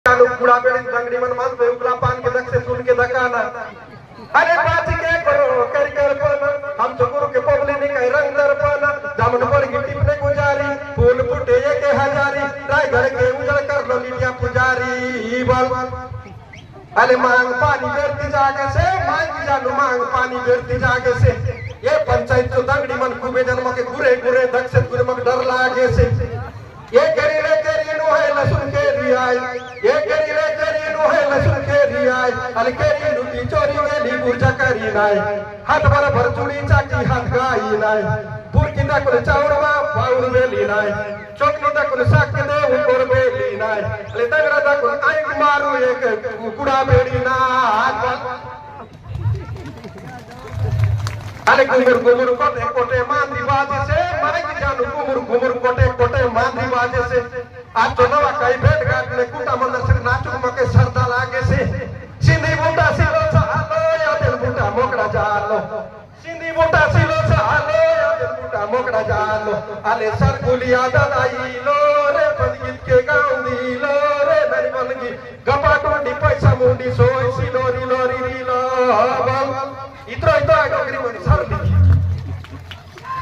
कूड़ा बेड़ी दंगड़ी मन मन पे उगला पान के दक से सुन के दकाना अरे बात के करो कर पन हम तो गुरु के पबले ने कह रंग दर्पण जामुन पर गिट्टी पे गुजारी फूल फुटे के हजारी राय घर के उजड़ कर लो लिया पुजारी बल अरे मांग पानी बेरती जागे से मांग जानू मांग पानी बेरती जागे से ये पंचायत जो दंगड़ी मन खूबे जन्म के गुरे गुरे दक से गुरे मग डर लागे से ये करीले करीनो है लसुन के रियाय ये करीले करीनो है लसुन के रियाय अल करीनु की चोरी में ली बुर्जा करी नाय हाथ भर भर चुड़ी चाकी हाथ गाई नाय बुरकिंदा कुल चाउरवा पाउर बेली नाय चोकनीदा कुल साक दे ऊपर बेली नाय ले दगड़ा कुल आई मारू एक कुड़ा बेड़ी ना अरे घुमुर घुमुर कोटे कोटे मांदी बाजे से माइक जानू घुमुर घुमुर कोटे कोटे मांदी बाजे से आज तो नवा कई भेट घाट में कुटा मंदिर से नाचू मके सरदा लागे से सिंधी बूटा सिलो सालो या दिल बूटा मोकड़ा जालो सिंधी बूटा सिलो सालो या दिल बूटा मोकड़ा जालो अले सरगुलिया दादाई लो रे बदगीत के गाँव दी लो रे नरी बनगी गपा टोंडी पैसा मुंडी सोई सिलो